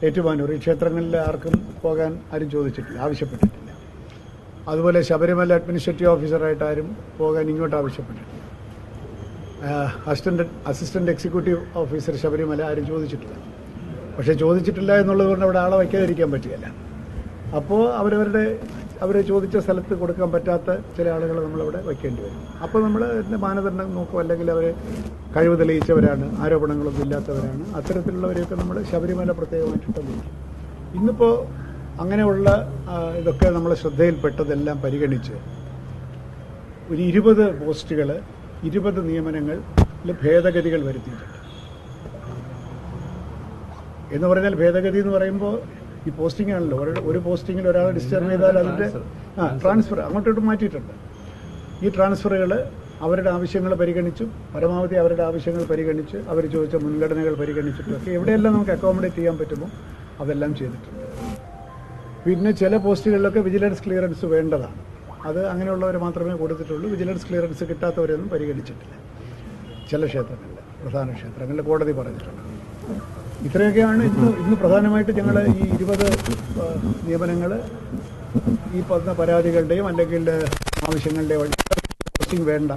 ഏറ്റുമാനൂർ ഈ ക്ഷേത്രങ്ങളിൽ ആർക്കും പോകാൻ ആരും ചോദിച്ചിട്ടില്ല, ആവശ്യപ്പെട്ടിട്ടില്ല. അതുപോലെ ശബരിമല അഡ്മിനിസ്ട്രേറ്റീവ് ഓഫീസറായിട്ട് ആരും പോകാൻ ഇങ്ങോട്ട് ആവശ്യപ്പെട്ടിട്ടില്ല. അസിസ്റ്റന്റ് എക്സിക്യൂട്ടീവ് ഓഫീസർ ശബരിമല ആരും ചോദിച്ചിട്ടില്ല. പക്ഷേ ചോദിച്ചിട്ടില്ല എന്നുള്ളത് കൊണ്ട് അവിടെ ആളെ വയ്ക്കാതിരിക്കാൻ പറ്റുകയില്ല. അപ്പോൾ അവർ ചോദിച്ച സ്ഥലത്ത് കൊടുക്കാൻ പറ്റാത്ത ചില ആളുകളെ നമ്മളവിടെ വയ്ക്കേണ്ടി വരും. അപ്പോൾ നമ്മൾ അതിൻ്റെ മാനദണ്ഡം നോക്കും, അല്ലെങ്കിൽ അവർ കഴിവ് തെളിയിച്ചവരാണ്, ആരോപണങ്ങളൊന്നും ഇല്ലാത്തവരാണ്, അത്തരത്തിലുള്ളവരെയൊക്കെ നമ്മൾ ശബരിമല പ്രത്യേകമായിട്ടിട്ട് നോക്കും. ഇന്നിപ്പോൾ അങ്ങനെയുള്ള ഇതൊക്കെ നമ്മളെ ശ്രദ്ധയിൽപ്പെട്ടതെല്ലാം പരിഗണിച്ച് ഒരു 20 പോസ്റ്റുകൾ 20 നിയമനങ്ങളിൽ ഭേദഗതികൾ വരുത്തിയിട്ടുണ്ട്. എന്ന് പറഞ്ഞാൽ ഭേദഗതി എന്ന് പറയുമ്പോൾ ഈ പോസ്റ്റിംഗ് ആണല്ലോ, ഒരു പോസ്റ്റിങ്ങിൽ ഒരാളെ ഡിസ്ചാർജ് ചെയ്താൽ അതിൻ്റെ ട്രാൻസ്ഫർ അങ്ങോട്ടോട്ട് മാറ്റിയിട്ടുണ്ട്. ഈ ട്രാൻസ്ഫറുകൾ അവരുടെ ആവശ്യങ്ങൾ പരിഗണിച്ചു, പരമാവധി അവരുടെ ആവശ്യങ്ങൾ പരിഗണിച്ച് അവർ ചോദിച്ച മുൻഗണനകൾ പരിഗണിച്ചിട്ടൊക്കെ എവിടെയെല്ലാം നമുക്ക് അക്കോമഡേറ്റ് ചെയ്യാൻ പറ്റുമോ അതെല്ലാം ചെയ്തിട്ടുണ്ട്. പിന്നെ ചില പോസ്റ്റുകളിലൊക്കെ വിജിലൻസ് ക്ലിയറൻസ് വേണ്ടതാണ്. അത് അങ്ങനെയുള്ളവർ മാത്രമേ കൊടുത്തിട്ടുള്ളൂ. വിജിലൻസ് ക്ലിയറൻസ് കിട്ടാത്തവരെയൊന്നും പരിഗണിച്ചിട്ടില്ല. ചില ക്ഷേത്രങ്ങളിൽ, പ്രധാന ക്ഷേത്രങ്ങളിൽ കോടതി പറഞ്ഞിട്ടുണ്ട്. ഇത്രയൊക്കെയാണ് ഇന്ന് പ്രധാനമായിട്ട് ഞങ്ങൾ ഈ 20 നിയമനങ്ങൾ ഈ പറഞ്ഞ പരാതികളുടെയും അല്ലെങ്കിൽ ആവശ്യങ്ങളുടെയും പോസ്റ്റിംഗ് വേണ്ട.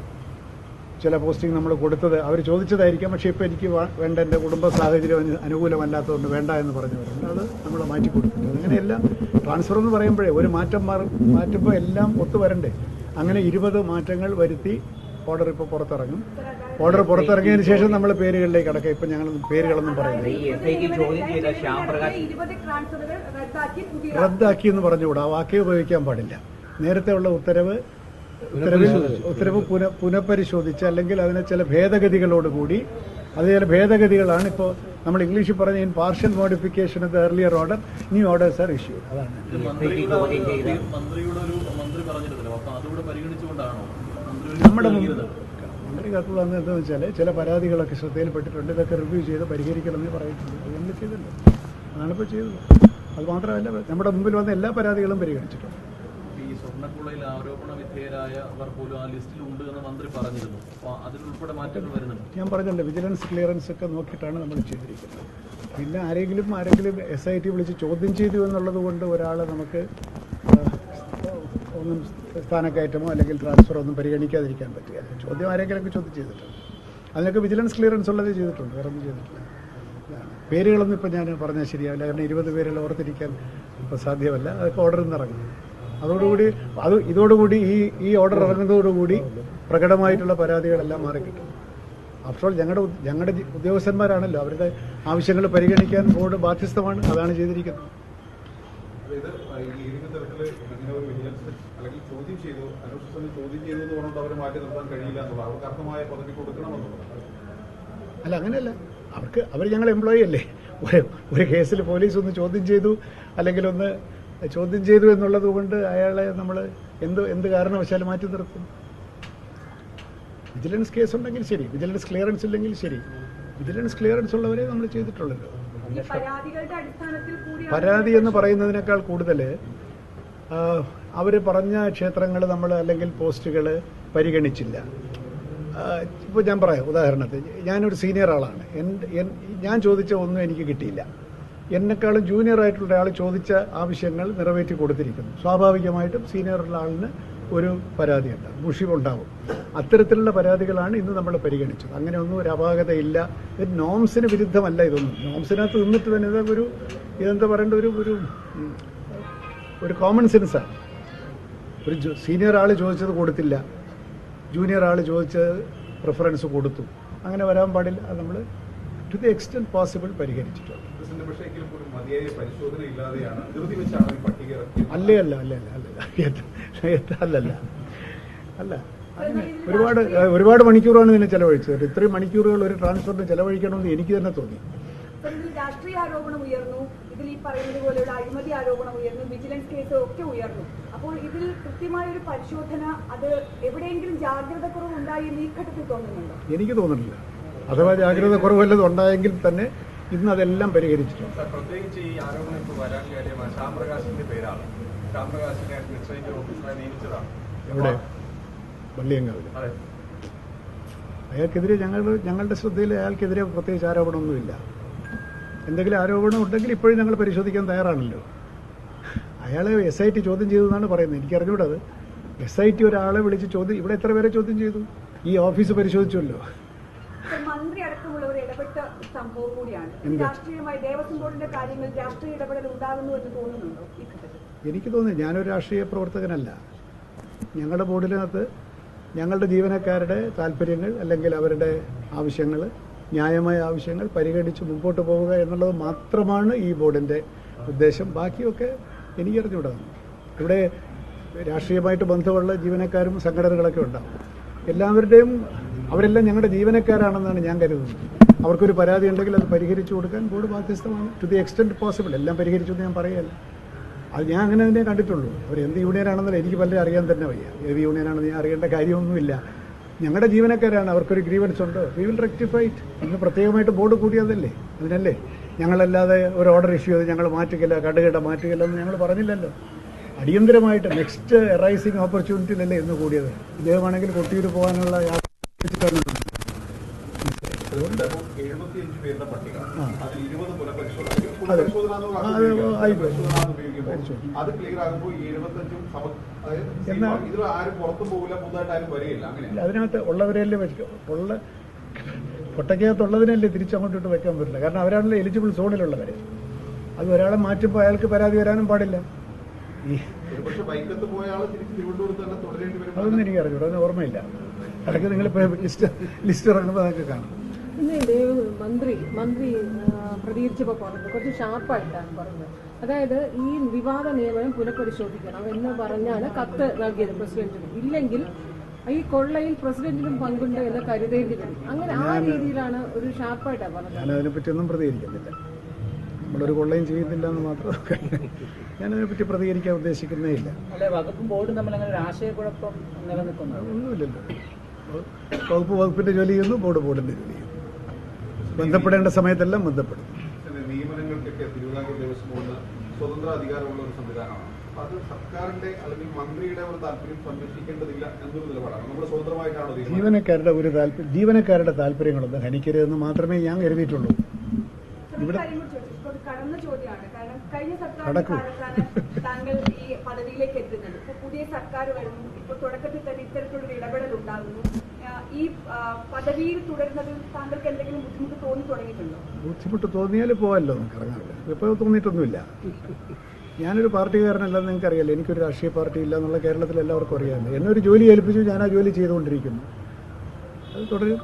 ചില പോസ്റ്റിംഗ് നമ്മൾ കൊടുത്തത് അവർ ചോദിച്ചതായിരിക്കാം, പക്ഷേ ഇപ്പോൾ എനിക്ക് വേണ്ട, എൻ്റെ കുടുംബ സാഹചര്യം അനുകൂലമല്ലാത്തതുകൊണ്ട് വേണ്ട എന്ന് പറഞ്ഞവരുണ്ട്. അത് നമ്മൾ മാറ്റിക്കൊടുത്തിട്ടുണ്ട്. അങ്ങനെയെല്ലാം ട്രാൻസ്ഫർ എന്ന് പറയുമ്പോഴേ ഒരു മാറ്റുമ്പോൾ എല്ലാം ഒത്തു വരണ്ടേ. അങ്ങനെ 20 മാറ്റങ്ങൾ വരുത്തി ഓർഡർ ഇപ്പോൾ പുറത്തിറങ്ങും. ഓർഡർ പുറത്തിറങ്ങിയതിന് ശേഷം നമ്മൾ പേരുകളിലേക്ക് അടക്കാം. ഇപ്പം ഞങ്ങൾ പേരുകളൊന്നും പറയുന്നത് റദ്ദാക്കി എന്ന് പറഞ്ഞുകൂടാ, ആ വാക്കേ ഉപയോഗിക്കാൻ പാടില്ല. നേരത്തെ ഉള്ള ഉത്തരവ് പുനഃപരിശോധിച്ച് അല്ലെങ്കിൽ അതിന് ചില ഭേദഗതികളോടുകൂടി, അത് ചില ഭേദഗതികളാണ് ഇപ്പോൾ നമ്മൾ ഇംഗ്ലീഷിൽ പറഞ്ഞ in partial modification of the earlier order new orders are issued. അതാണ് നമ്മുടെ മന്ത്രി കത്ത് തന്നത് എന്താണെന്ന് വെച്ചാൽ ചില പരാതികളൊക്കെ ശ്രദ്ധയിൽപ്പെട്ടിട്ടുണ്ട്, ഇതൊക്കെ റിവ്യൂ ചെയ്ത് പരിഹരിക്കണമെന്ന് പറഞ്ഞിട്ടുണ്ട്. അത് നമ്മൾ ചെയ്തല്ലോ, അതാണിപ്പോൾ ചെയ്തത്. അത് മാത്രമല്ല, നമ്മുടെ മുമ്പിൽ വന്ന എല്ലാ പരാതികളും പരിഗണിച്ചിട്ടുണ്ട്. ഈ സ്വർണ്ണക്കുളയിൽ ആരോപണ വിധേയരായവർ പോലും ആ ലിസ്റ്റിൽ ഉണ്ട് എന്ന് മന്ത്രി പറഞ്ഞിരുന്നു. അപ്പോൾ അതിലുൾപ്പെടെ മാറ്റങ്ങൾ വരുന്നുണ്ട്. ഞാൻ പറഞ്ഞിട്ടുണ്ട്, വിജിലൻസ് ക്ലിയറൻസ് ഒക്കെ നോക്കിയിട്ടാണ് നമ്മൾ ചെയ്തിരിക്കുന്നത്. പിന്നെ ആരെങ്കിലും SIT വിളിച്ച് ചോദ്യം ചെയ്തു എന്നുള്ളത് കൊണ്ട് ഒരാളെ നമുക്ക് ഒന്നും സ്ഥാനക്കയറ്റമോ അല്ലെങ്കിൽ ട്രാൻസ്ഫറോ ഒന്നും പരിഗണിക്കാതിരിക്കാൻ പറ്റുകയില്ല. ചോദ്യം ആരെങ്കിലുമൊക്കെ ചോദ്യം ചെയ്തിട്ടുണ്ട്. അതിനൊക്കെ വിജിലൻസ് ക്ലിയറൻസ് ഉള്ളത് ചെയ്തിട്ടുണ്ട്, വേറെ ഒന്നും ചെയ്തിട്ടില്ല. പേരുകളൊന്നും ഇപ്പം ഞാൻ പറഞ്ഞാൽ ശരിയാവില്ല, കാരണം 20 പേരുകൾ ഓർത്തിരിക്കാൻ ഇപ്പോൾ സാധ്യമല്ല. അതൊക്കെ ഓർഡറിൽ നിന്ന് ഇറങ്ങും. ഇതോടുകൂടി ഈ ഓർഡർ ഇറങ്ങുന്നതോടുകൂടി പ്രകടമായിട്ടുള്ള പരാതികളെല്ലാം മാറിക്കിട്ടും. ആഫ്റ്റർ ഓൾ ഞങ്ങളുടെ ഉദ്യോഗസ്ഥന്മാരാണല്ലോ, അവരുടെ ആവശ്യങ്ങൾ പരിഗണിക്കാൻ ബോർഡ് ബാധ്യസ്ഥമാണ്. അതാണ് ചെയ്തിരിക്കുന്നത്. അല്ല, അങ്ങനെയല്ല. അവർ ഞങ്ങൾ എംപ്ലോയി അല്ലേ. ഒരു കേസിൽ പോലീസ് ഒന്ന് ചോദ്യം ചെയ്തു അല്ലെങ്കിൽ ഒന്ന് ചോദ്യം ചെയ്തു എന്നുള്ളത് കൊണ്ട് അയാളെ നമ്മൾ എന്ത് കാരണവശാലും മാറ്റി നിർത്തും. വിജിലൻസ് കേസ് ഉണ്ടെങ്കിൽ ശരി, വിജിലൻസ് ക്ലിയറൻസ് ഇല്ലെങ്കിൽ ശരി. വിജിലൻസ് ക്ലിയറൻസ് ഉള്ളവരെ നമ്മൾ ചെയ്തിട്ടുള്ളല്ലോ. പരാതി എന്ന് പറയുന്നതിനേക്കാൾ കൂടുതൽ അവർ പറഞ്ഞ ക്ഷേത്രങ്ങൾ നമ്മൾ അല്ലെങ്കിൽ പോസ്റ്റുകൾ പരിഗണിച്ചില്ല. ഇപ്പോൾ ഞാൻ പറയാം, ഉദാഹരണത്തിന് ഞാനൊരു സീനിയർ ആളാണ്. ഞാൻ ചോദിച്ച ഒന്നും എനിക്ക് കിട്ടിയില്ല. എന്നെക്കാളും ജൂനിയർ ആയിട്ടുള്ള ഒരാൾ ചോദിച്ച ആവശ്യങ്ങൾ നിറവേറ്റി കൊടുത്തിരിക്കുന്നു. സ്വാഭാവികമായിട്ടും സീനിയറുള്ള ആളിന് ഒരു പരാതിയുണ്ടാകും, മുഷിവുണ്ടാവും. അത്തരത്തിലുള്ള പരാതികളാണ് ഇന്ന് നമ്മൾ പരിഗണിച്ചത്. അങ്ങനെയൊന്നും ഒരു അപാകതയില്ല. ഇത് നോംസിന് വിരുദ്ധമല്ല. ഇതൊന്നും നോംസിനകത്ത് നിന്നിട്ട് തന്നെ ഇതെന്താ പറയേണ്ട ഒരു കോമൺ സെൻസാണ്. ഒരു സീനിയർ ആൾ ചോദിച്ചത് കൊടുത്തില്ല, ജൂനിയർ ആൾ ചോദിച്ചത് പ്രിഫറൻസ് കൊടുത്തു. അങ്ങനെ വരാൻ പാടില്ല. അത് നമ്മൾ ടു ദി എക്സ്റ്റെന്റ് പോസിബിൾ പരിഹരിച്ചിട്ടുണ്ട്. അല്ല ഒരുപാട് മണിക്കൂറാണ് ഇതിനെ ചെലവഴിച്ചത്. ഇത്രയും മണിക്കൂറുകൾ ഒരു ട്രാൻസ്ഫറിന് ചെലവഴിക്കണമെന്ന് എനിക്ക് തന്നെ തോന്നി. രാഷ്ട്രീയ ആരോപണം ഉയർന്നു, ഇതിൽ ഈ പറയുന്നത് പോലെയുള്ള അഴിമതി ആരോപണം ഉയർന്നു, വിജിലൻസ് കേസ് ഒക്കെ ഉയർന്നു. അപ്പോൾ ഇതിൽ കൃത്യമായ ഒരു പരിശോധന, അത് എവിടെയെങ്കിലും ജാഗ്രത കുറവ് ഉണ്ടായി എന്ന് ഈ ഘട്ടത്തിൽ തോന്നുന്നുണ്ടോ? എനിക്ക് തോന്നുന്നില്ല. അഥവാ ജാഗ്രത കുറവല്ലത് ഉണ്ടായെങ്കിൽ തന്നെ ഇന്ന് അതെല്ലാം പരിഹരിച്ചിട്ടുണ്ട്. പ്രത്യേകിച്ച് ഈ ആരോപണം ഇപ്പോൾ വരാൻ കാര്യം ശ്യാംപ്രകാശിന്റെ പേരാണ്. ശ്യാംപ്രകാശിനെ അഡ്മിനിസ്ട്രേറ്റീവ് ഓഫീസറായി നിയമിച്ചതാണ്. എവിടെ? വള്ളിയങ്കാവിൽ. അയാൾക്കെതിരെ ഞങ്ങളുടെ ശ്രദ്ധയിൽ അയാൾക്കെതിരെ പ്രത്യേകിച്ച് ആരോപണമൊന്നുമില്ല. എന്തെങ്കിലും ആരോപണം ഉണ്ടെങ്കിൽ ഇപ്പോഴും ഞങ്ങൾ പരിശോധിക്കാൻ തയ്യാറാണല്ലോ. അയാൾ SIT ചോദ്യം ചെയ്തതെന്നാണ് പറയുന്നത്. എനിക്കറിഞ്ഞൂടാ അത്. SIT ഒരാളെ വിളിച്ച് ചോദ്യം, ഇവിടെ എത്ര പേരെ ചോദ്യം ചെയ്തു? ഈ ഓഫീസ് പരിശോധിച്ചല്ലോ. മന്ത്രി അടക്കമുള്ളവർ ഇടപെട്ട സംഭവം കൂടിയാണ്. രാഷ്ട്രീയമായി ദേവസ്വം ബോർഡിന്റെ കാര്യങ്ങളിൽ രാഷ്ട്രീയ ഇടപെടൽ ഉണ്ടാകുന്നു എന്ന് തോന്നുന്നുണ്ടോ? എനിക്ക് തോന്നുന്നു, ഞാനൊരു രാഷ്ട്രീയ പ്രവർത്തകനല്ല. ഞങ്ങളുടെ ബോർഡിനകത്ത് ഞങ്ങളുടെ ജീവനക്കാരുടെ താല്പര്യങ്ങൾ അല്ലെങ്കിൽ അവരുടെ ആവശ്യങ്ങൾ, ന്യായമായ ആവശ്യങ്ങൾ പരിഗണിച്ച് മുമ്പോട്ട് പോവുക എന്നുള്ളത് മാത്രമാണ് ഈ ബോർഡിൻ്റെ ഉദ്ദേശം. ബാക്കിയൊക്കെ എനിക്കറിഞ്ഞൂടാ. ഇവിടെ രാഷ്ട്രീയമായിട്ട് ബന്ധമുള്ള ജീവനക്കാരും സംഘടനകളൊക്കെ ഉണ്ടാവും. അവരെല്ലാം ഞങ്ങളുടെ ജീവനക്കാരാണെന്നാണ് ഞാൻ കരുതുന്നത്. അവർക്കൊരു പരാതി ഉണ്ടെങ്കിൽ അത് പരിഹരിച്ചു കൊടുക്കാൻ ബോർഡ് ബാധ്യസ്ഥമാണ്. To the extent possible. എല്ലാം പരിഹരിച്ചു എന്ന് ഞാൻ പറയുകയല്ല. അത് ഞാൻ അങ്ങനെ തന്നെ കണ്ടിട്ടുള്ളൂ. അവർ എന്ത് യൂണിയനാണെന്നല്ല എനിക്ക് പലരും അറിയാൻ തന്നെ വയ്യ. ഏത് യൂണിയനാണെന്ന് ഞാൻ അറിയേണ്ട കാര്യമൊന്നുമില്ല. ഞങ്ങളുടെ ജീവനക്കാരാണ്. അവർക്കൊരു ഗ്രീവൻസ് ഉണ്ട്, വി വിൽ റെക്ടിഫൈ ഇറ്റ്. ഇന്ന് പ്രത്യേകമായിട്ട് ബോർഡ് കൂടിയതല്ലേ, അതിനല്ലേ. ഞങ്ങളല്ലാതെ ഒരു ഓർഡർ ഇഷ്യൂ ചെയ്ത് ഞങ്ങൾ മാറ്റുകയില്ല, കടുകട മാറ്റുകയില്ല എന്ന് ഞങ്ങൾ പറഞ്ഞില്ലല്ലോ. അടിയന്തരമായിട്ട് നെക്സ്റ്റ് അറൈസിങ് ഓപ്പർച്യൂണിറ്റിയിലല്ലേ ഇന്ന് കൂടിയത്. ഇദ്ദേഹമാണെങ്കിൽ കൊട്ടിയൂർ പോകാനുള്ള യാത്ര അതിനകത്ത് ഉള്ളവരെയല്ലേ കൊട്ടയ്ക്കകത്തുള്ളതിനല്ലേ തിരിച്ചങ്ങോട്ടിട്ട് വെക്കാൻ പറ്റില്ല. കാരണം അവരാണല്ലോ എലിജിബിൾ സോണിലുള്ളവർ. അത് ഒരാളെ മാറ്റുമ്പോൾ അയാൾക്ക് പരാതി വരാനും പാടില്ല. അതൊന്നും എനിക്ക് അറിഞ്ഞൂടാ, അതൊന്നും ഓർമ്മയില്ല. അതൊക്കെ നിങ്ങളിപ്പോൾ ലിസ്റ്റ് ഇറങ്ങുമ്പോൾ അതൊക്കെ കാണാം. മന്ത്രി പ്രതികരിച്ചപ്പോൾ പറഞ്ഞത് കുറച്ച് ഷാർപ്പായിട്ടാണ് പറഞ്ഞത്. അതായത് ഈ വിവാദ നിയമനം പുനഃപരിശോധിക്കണം എന്ന് പറഞ്ഞാണ് കത്ത് നൽകിയത് പ്രസിഡന്റിന്. ഇല്ലെങ്കിൽ ഈ കൊള്ളയിൽ പ്രസിഡന്റിനും പങ്കുണ്ട് എന്ന് കരുതേണ്ടി വരും. അങ്ങനെ ആ രീതിയിലാണ് ഒരു ഷാർപ്പായിട്ടാണ് പറഞ്ഞത്. ഞാനതിനെപ്പറ്റിയൊന്നും പ്രതികരിക്കുന്നില്ല. നമ്മളൊരു കൊള്ളയും ചെയ്യുന്നില്ല എന്ന് മാത്രം. ഞാനതിനെപ്പറ്റി പ്രതികരിക്കാൻ ഉദ്ദേശിക്കുന്നേ ഇല്ല. വകുപ്പും ബോർഡും തമ്മിൽ അങ്ങനെ ഒരു ആശയക്കുഴപ്പം നിലനിൽക്കുന്നു? ഒന്നുമില്ലല്ലോ. വകുപ്പിന്റെ ജോലി ചെയ്യുന്നു, ബോർഡിന്റെ ജോലി ചെയ്യുന്നു. ബന്ധപ്പെടേണ്ട സമയത്തെല്ലാം ബന്ധപ്പെടും. നിയമനങ്ങൾക്കൊക്കെ തിരുവിതാംകൂർ ദേവസ്വം ബോർഡ് സ്വതന്ത്ര അധികാരമുള്ള ഒരു സംവിധാനമാണ്. അത് സർക്കാരിന്റെ അല്ലെങ്കിൽ മന്ത്രിയുടെ ഒരു താല്പര്യം സംരക്ഷിക്കേണ്ടതില്ല എന്നൊരു നിലപാടാണ്. നമ്മൾ സ്വതന്ത്രമായിട്ടാണോ ജീവനക്കാരുടെ താല്പര്യങ്ങളൊന്നും ഹനിക്കരുതെന്ന് മാത്രമേ ഞാൻ കരുതിയിട്ടുള്ളൂ. ഇവിടെ കടന്ന ചോദ്യമാണ്. കാരണം കഴിഞ്ഞ സർക്കാരിന്റെ കാലത്താണ് താങ്കൾ ഈ പദവിയിലേക്ക് എത്തുന്നത്. ഇപ്പൊ പുതിയ സർക്കാർ വരുന്നു. ഇപ്പൊ തുടക്കത്തിൽ തന്നെ ഇത്തരത്തിലൊരു ഇടപെടൽ ഉണ്ടാകുന്നു. ഈ പദവിയിൽ തുടരുന്നതിൽ താങ്കൾക്ക് എന്തെങ്കിലും ബുദ്ധിമുട്ട് തോന്നി തുടങ്ങിയിട്ടുണ്ടോ? ബുദ്ധിമുട്ട് തോന്നിയാൽ പോവല്ലോ, നമുക്ക് ഇറങ്ങാറില്ല. ഇപ്പോൾ തോന്നിയിട്ടൊന്നുമില്ല. ഞാനൊരു പാർട്ടിക്കാരനല്ലെന്ന് നിങ്ങൾക്ക് അറിയാലോ. എനിക്കൊരു രാഷ്ട്രീയ പാർട്ടി ഇല്ല എന്നുള്ള കേരളത്തിൽ എല്ലാവർക്കും അറിയാമല്ലോ. എന്നെ ഒരു ജോലി ഏൽപ്പിച്ചു, ഞാൻ ആ ജോലി ചെയ്തുകൊണ്ടിരിക്കുന്നു. അത് തുടരും.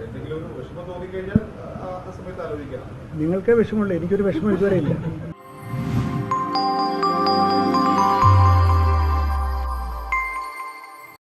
എന്തെങ്കിലും ഒരു വിഷമം തോന്നിക്കഴിഞ്ഞാൽ ആ സമയത്ത് ആലോചിക്കണം. നിങ്ങൾക്ക് വിഷമമുള്ളൂ, എനിക്കൊരു വിഷമം ഇതുവരെ ഇല്ല.